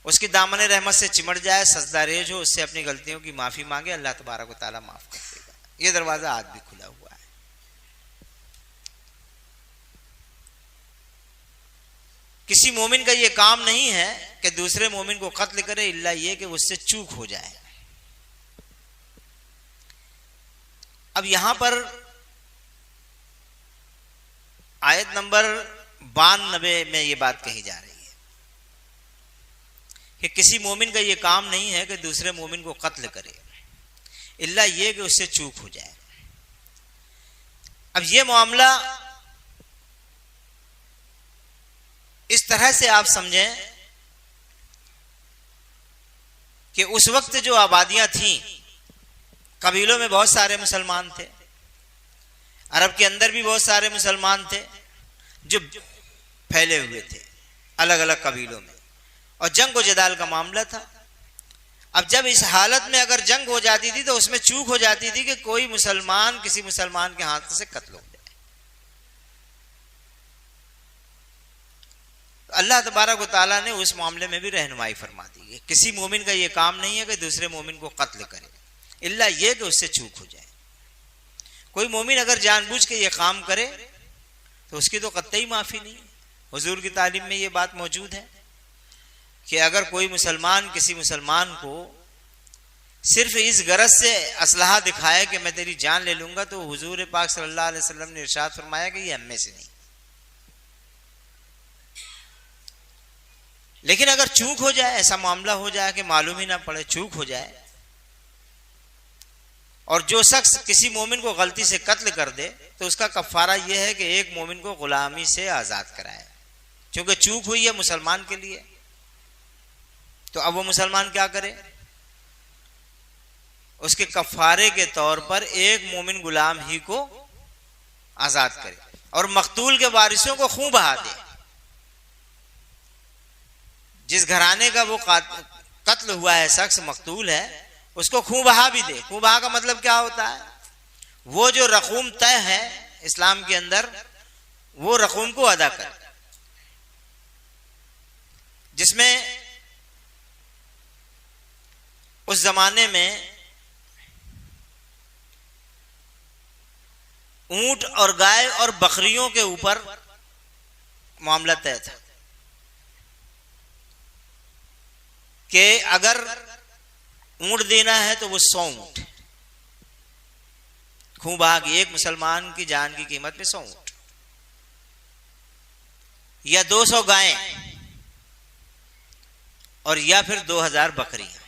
उसकी दामने रहमत से चिमट जाए, सजदा रेज हो, उससे अपनी गलतियों की माफी मांगे, अल्लाह तबारक व तआला माफ कर देगा। ये दरवाजा आज भी खुला हुआ है। किसी मोमिन का ये काम नहीं है कि दूसरे मोमिन को कत्ल करे, इल्ला ये कि उससे चूक हो जाए। अब यहां पर आयत नंबर 92 में ये बात कही जा रही है कि किसी मोमिन का ये काम नहीं है कि दूसरे मोमिन को कत्ल करे, इल्ला ये कि उससे चूक हो जाए। अब ये मामला इस तरह से आप समझें कि उस वक्त जो आबादियां थीं, कबीलों में बहुत सारे मुसलमान थे, अरब के अंदर भी बहुत सारे मुसलमान थे जो फैले हुए थे अलग अलग कबीलों में, और जंग व जदाल का मामला था। अब जब इस हालत में अगर जंग हो जाती थी तो उसमें चूक हो जाती थी कि कोई मुसलमान किसी मुसलमान के हाथ से कत्ल हो जाए। तो अल्लाह तबारक व तआला ने उस मामले में भी रहनुमाई फरमा दी है। किसी मोमिन का यह काम नहीं है कि दूसरे मोमिन को कत्ल करे, इल्ला यह कि उससे चूक हो जाए। कोई मोमिन अगर जानबूझ के ये काम करे तो उसकी तो कतई माफी नहीं। हुजूर की तालीम में ये बात मौजूद है कि अगर कोई मुसलमान किसी मुसलमान को सिर्फ इस गरज से असलहा दिखाए कि मैं तेरी जान ले लूंगा, तो हुजूर पाक सल्लल्लाहु अलैहि वसल्लम ने इरशाद फरमाया कि ये हम में से नहीं। लेकिन अगर चूक हो जाए, ऐसा मामला हो जाए कि मालूम ही ना पड़े, चूक हो जाए, और जो शख्स किसी मोमिन को गलती से कत्ल कर दे तो उसका कफारा यह है कि एक मोमिन को गुलामी से आजाद कराए, क्योंकि चूक हुई है मुसलमान के लिए। तो अब वो मुसलमान क्या करे? उसके कफारे के तौर पर एक मोमिन गुलाम ही को आजाद करे और मकतूल के वारिसों को खून बहा दे। जिस घराने का वो कत्ल हुआ है, शख्स मकतूल है, उसको खून बहा भी दे। खून बहा का मतलब क्या होता है? वो जो रकूम तय है इस्लाम के अंदर, वो रकूम को अदा कर, जिसमें उस जमाने में ऊंट और गाय और बकरियों के ऊपर मामला तय था कि अगर ऊंट देना है तो वो 100 ऊंट, खून बहा की एक मुसलमान की जान की कीमत में 100 ऊंट, या 200 गायें, और या फिर 2000 बकरियां।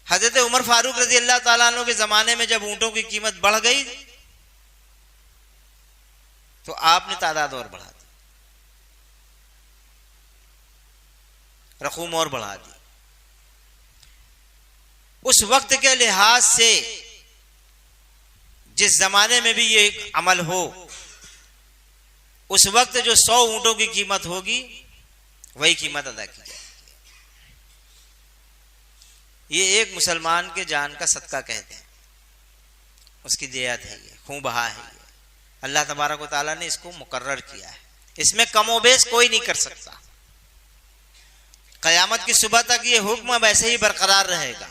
हजरत उमर फारूक रजी अल्लाह ताला अन्हु के जमाने में जब ऊंटों की कीमत बढ़ गई तो आपने तादाद और बढ़ा दी, रकूम और बढ़ा दी। उस वक्त के लिहाज से जिस जमाने में भी ये अमल हो, उस वक्त जो 100 ऊंटों की कीमत होगी वही कीमत अदा की जाएगी। ये एक मुसलमान के जान का सदका कहते हैं, उसकी दियत है, ये खून बहा है। ये अल्लाह तबारक व तआला ने इसको मुकर्रर किया है, इसमें कमोबेश कोई नहीं कर सकता। कयामत की सुबह तक ये हुक्म वैसे ही बरकरार रहेगा,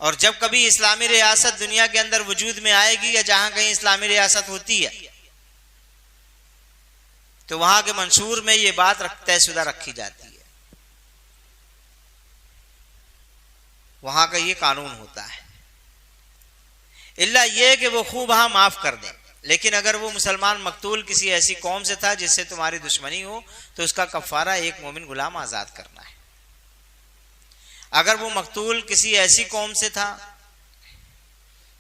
और जब कभी इस्लामी रियासत दुनिया के अंदर वजूद में आएगी या जहां कहीं इस्लामी रियासत होती है तो वहां के मंशूर में ये बात तयशुदा रखी जाती है, वहां का ये कानून होता है। इल्ला ये कि वो खूब वहां माफ कर दें। लेकिन अगर वो मुसलमान मकतूल किसी ऐसी कौम से था जिससे तुम्हारी दुश्मनी हो तो उसका कफारा एक मोमिन गुलाम आजाद करना है। अगर वो मकतूल किसी ऐसी कौम से था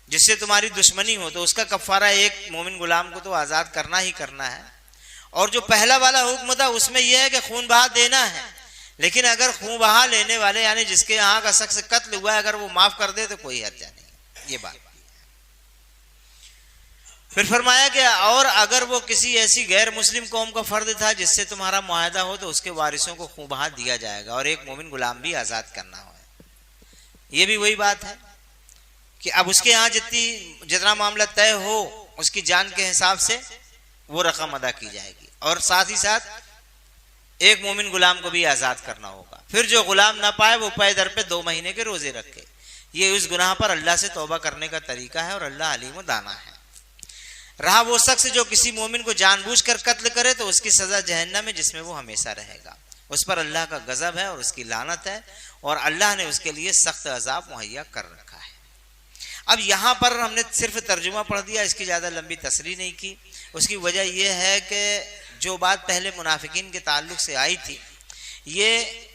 जिससे तुम्हारी दुश्मनी हो तो उसका कफारा एक मोमिन गुलाम को तो आजाद करना ही करना है। और जो पहला वाला हुक्म था उसमें यह है कि खून बहा देना है, लेकिन अगर खून बहा लेने वाले यानी जिसके यहाँ का शख्स कत्ल हुआ है अगर वो माफ कर दे तो कोई हर्जा नहीं। ये बात फिर फरमाया गया, और अगर वो किसी ऐसी गैर मुस्लिम कौम का फर्द था जिससे तुम्हारा मुआहदा हो तो उसके वारिसों को खून बहा दिया जाएगा और एक मोमिन गुलाम भी आजाद करना हो। ये भी वही बात है कि अब उसके यहाँ जितना मामला तय हो उसकी जान के हिसाब से वो रकम अदा की जाएगी, और साथ ही साथ एक मोमिन गुलाम को भी आजाद करना होगा। फिर जो गुलाम ना पाए वो पाए दर पे 2 महीने के रोजे रखे। ये उस गुनाह पर अल्लाह से तौबा करने का तरीका है और अल्लाह अलीम दाना है। रहा वो शख्स जो किसी मोमिन को जानबूझकर कत्ल करे तो उसकी सजा जहन्नम में, जिसमें वो हमेशा रहेगा। उस पर अल्लाह का गजब है और उसकी लानत है और अल्लाह ने उसके लिए सख्त अजाब मुहैया कर रखा है। अब यहाँ पर हमने सिर्फ तर्जुमा पढ़ दिया, इसकी ज़्यादा लंबी तसरीह नहीं की। उसकी वजह यह है कि जो बात पहले मुनाफिकीन के ताल्लुक से आई थी, ये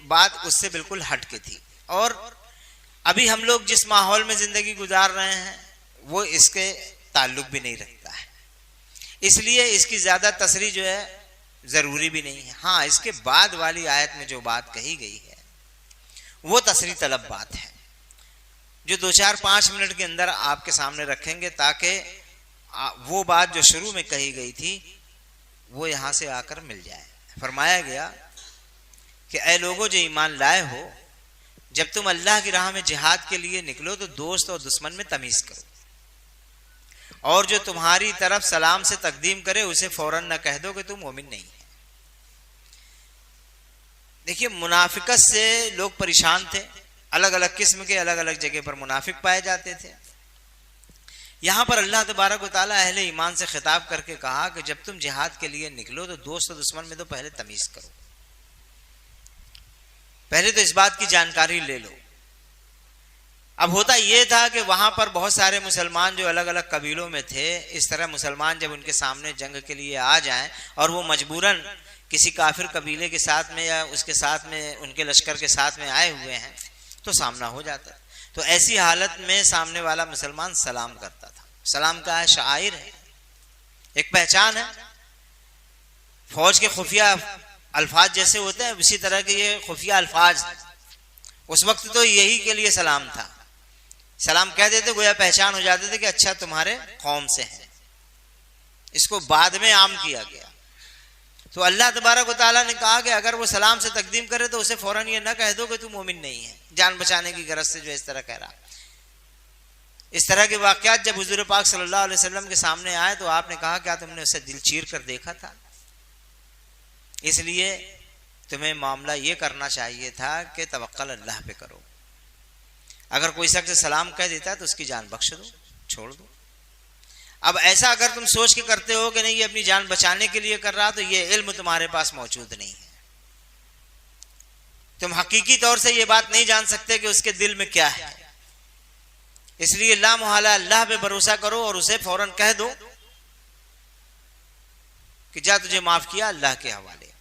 बात उससे बिल्कुल हट के थी और अभी हम लोग जिस माहौल में ज़िंदगी गुजार रहे हैं वो इसके ताल्लुक भी नहीं रखता है, इसलिए इसकी ज़्यादा तसरीह जो है ज़रूरी भी नहीं है। हाँ, इसके बाद वाली आयत में जो बात कही गई है वो तसरीह तलब बात है, जो 2-4-5 मिनट के अंदर आपके सामने रखेंगे ताकि वो बात जो शुरू में कही गई थी वो यहां से आकर मिल जाए। फरमाया गया कि ऐ लोगों जो ईमान लाए हो, जब तुम अल्लाह की राह में जिहाद के लिए निकलो तो दोस्त और दुश्मन में तमीज करो, और जो तुम्हारी तरफ सलाम से तकदीम करे उसे फौरन न कह दो कि तुम मोमिन नहीं है। देखिए, मुनाफिकत से लोग परेशान थे, अलग अलग किस्म के अलग अलग जगह पर मुनाफिक पाए जाते थे। यहां पर अल्लाह तबारक व तआला अहले ईमान से खिताब करके कहा कि जब तुम जिहाद के लिए निकलो तो दोस्त और दुश्मन में तो पहले तमीज करो, पहले तो इस बात की जानकारी ले लो। अब होता यह था कि वहां पर बहुत सारे मुसलमान जो अलग अलग कबीलों में थे, इस तरह मुसलमान जब उनके सामने जंग के लिए आ जाएं और वो मजबूरन किसी काफिर कबीले के साथ में या उसके साथ में उनके लश्कर के साथ में आए हुए हैं तो सामना हो जाता। तो ऐसी हालत में सामने वाला मुसलमान सलाम करता था। सलाम का है, शाइर है, एक पहचान है। फौज के खुफिया अल्फाज जैसे होते हैं उसी तरह के ये खुफिया अल्फाज हैं। उस वक्त तो यही के लिए सलाम था, सलाम कह देते गोया पहचान हो जाते थे कि अच्छा तुम्हारे कौम से है। इसको बाद में आम किया गया। तो अल्लाह तबारक व तआला ने कहा कि अगर वो सलाम से तकदीम करे तो उसे फौरन ये ना कह दो कि तू मोमिन नहीं है, जान बचाने की गरज से जो इस तरह कह रहा। इस तरह के वाकयात जब हुजूर पाक सल्लल्लाहु अलैहि वसल्लम के सामने आए तो आपने कहा क्या तुमने उसे दिल चीर कर देखा था? इसलिए तुम्हें मामला ये करना चाहिए था कि तवक्कल अल्लाह पे करो। अगर कोई शख्स सलाम कह देता है तो उसकी जान बख्श दो, छोड़ दो। अब ऐसा अगर तुम सोच के करते हो कि नहीं ये अपनी जान बचाने के लिए कर रहा, तो ये इल्म तुम्हारे पास मौजूद नहीं है। तुम हकीकी तौर से ये बात नहीं जान सकते कि उसके दिल में क्या है। इसलिए ला मुहाला अल्लाह पे भरोसा करो और उसे फौरन कह दो कि जा तुझे माफ किया अल्लाह के हवाले।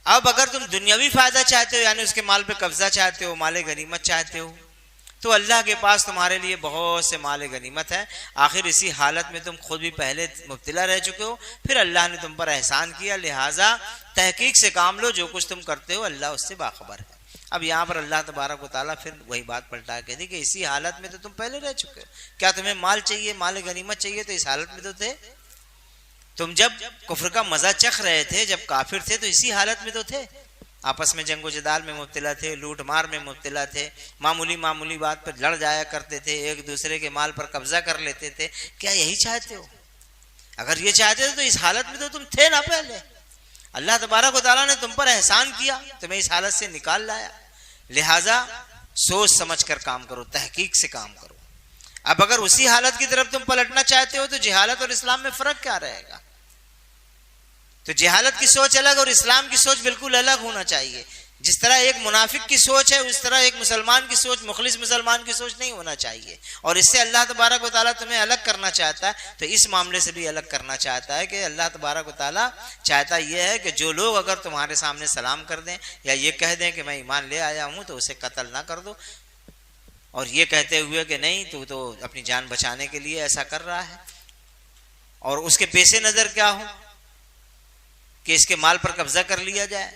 अब अगर तुम दुनियावी फायदा चाहते हो, यानी उसके माल पे कब्जा चाहते हो, माले गनीमत चाहते हो, तो अल्लाह के पास तुम्हारे लिए बहुत से माले गनीमत है। आखिर इसी हालत में तुम खुद भी पहले मुब्तला रह चुके हो, फिर अल्लाह ने तुम पर एहसान किया, लिहाजा तहकीक से काम लो, जो कुछ तुम करते हो अल्लाह उससे बाखबर है। अब यहाँ पर अल्लाह तबारक व तआला फिर वही बात पलटा के दी कि इसी हालत में तो तुम पहले रह चुके हो। क्या तुम्हें माल चाहिए, माल गनीमत चाहिए? तो इस हालत में तो थे तुम, जब कुफ्र का मजा चख रहे थे, जब काफिर थे तो इसी हालत में तो थे। आपस में जंगो जदाल में मुब्तला थे, लूट मार में मुब्तला थे, मामूली बात पर लड़ जाया करते थे, एक दूसरे के माल पर कब्जा कर लेते थे। क्या यही चाहते हो? अगर ये चाहते थे तो इस हालत में तो तुम थे ना पहले। अल्लाह तबारक व तआला ने तुम पर एहसान किया, तुम्हें इस हालत से निकाल लाया, लिहाजा सोच समझ कर काम करो, तहकीक से काम करो। अब अगर उसी हालत की तरफ तुम पलटना चाहते हो तो जिहालत और इस्लाम में फर्क क्या रहेगा? तो जिहालत की सोच अलग और इस्लाम की सोच बिल्कुल अलग होना चाहिए। जिस तरह एक मुनाफिक की सोच है उस तरह एक मुसलमान की सोच, मुखलिस मुसलमान की सोच नहीं होना चाहिए। और इससे अल्लाह तबारक व तआला तुम्हें अलग करना चाहता है, तो इस मामले से भी अलग करना चाहता है कि अल्लाह तबारक व तआला चाहता यह है कि जो लोग अगर तुम्हारे सामने सलाम कर दें या ये कह दें कि मैं ईमान ले आया हूं, तो उसे कत्ल ना कर दो, और ये कहते हुए कि नहीं तू तो अपनी जान बचाने के लिए ऐसा कर रहा है, और उसके पेशे नजर क्या हो कि इसके माल पर कब्जा कर लिया जाए।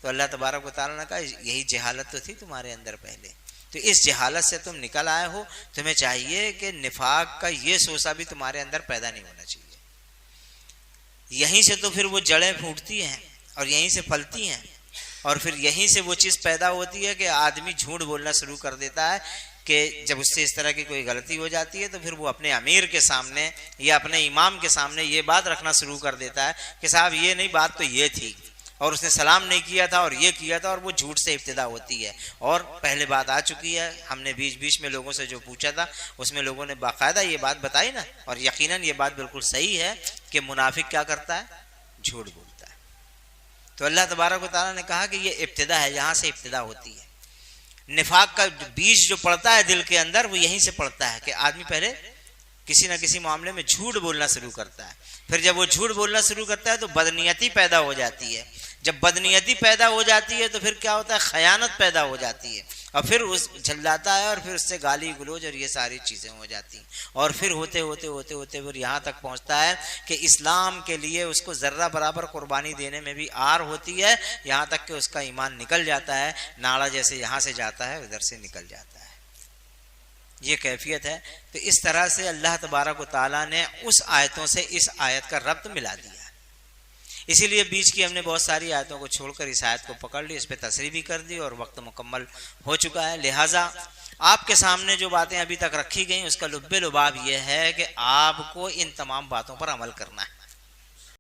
तो अल्लाह तबारक व तआला ने कहा यही जहालत तो थी तुम्हारे अंदर पहले, तो इस जहालत से तुम निकल आए हो। तुम्हें चाहिए कि निफाक का ये सोचा भी तुम्हारे अंदर पैदा नहीं होना चाहिए। यहीं से तो फिर वो जड़ें फूटती हैं और यहीं से फलती हैं, और फिर यहीं से वो चीज़ पैदा होती है कि आदमी झूठ बोलना शुरू कर देता है कि जब उससे इस तरह की कोई गलती हो जाती है तो फिर वो अपने अमीर के सामने या अपने इमाम के सामने ये बात रखना शुरू कर देता है कि साहब ये नहीं, बात तो ये थी। और उसने सलाम नहीं किया था और ये किया था, और वो झूठ से इब्तिदा होती है। और पहले बात आ चुकी है, हमने बीच बीच में लोगों से जो पूछा था उसमें लोगों ने बाकायदा ये बात बताई ना, और यकीनन ये बात बिल्कुल सही है कि मुनाफिक क्या करता है, झूठ बोलता है। तो अल्लाह तबारक व तआला ने कहा कि ये इब्तिदा है, यहाँ से इब्तिदा होती है। निफाक का बीज जो पड़ता है दिल के अंदर वो यहीं से पड़ता है कि आदमी पहले किसी ना किसी मामले में झूठ बोलना शुरू करता है। फिर जब वो झूठ बोलना शुरू करता है तो बदनीयती पैदा हो जाती है। जब बदनीयती पैदा हो जाती है तो फिर क्या होता है, खयानत पैदा हो जाती है, और फिर उस झल्लाता है, और फिर उससे गाली गलोज और ये सारी चीजें हो जाती हैं। और फिर होते होते होते होते फिर यहाँ तक पहुँचता है कि इस्लाम के लिए उसको जर्रा बराबर कुर्बानी देने में भी आर होती है, यहाँ तक कि उसका ईमान निकल जाता है, नाड़ा जैसे यहाँ से जाता है उधर से निकल जाता है। ये कैफियत है। तो इस तरह से अल्लाह तबारक व तआला ने उस आयतों से इस आयत का रब्त मिला दिया। इसीलिए बीच की हमने बहुत सारी आयतों को छोड़कर इस आयत को पकड़ ली, इस पर तसरीह भी कर दी और वक्त मुकम्मल हो चुका है। लिहाजा आपके सामने जो बातें अभी तक रखी गई उसका लुब्बे लुबाब यह है कि आपको इन तमाम बातों पर अमल करना है।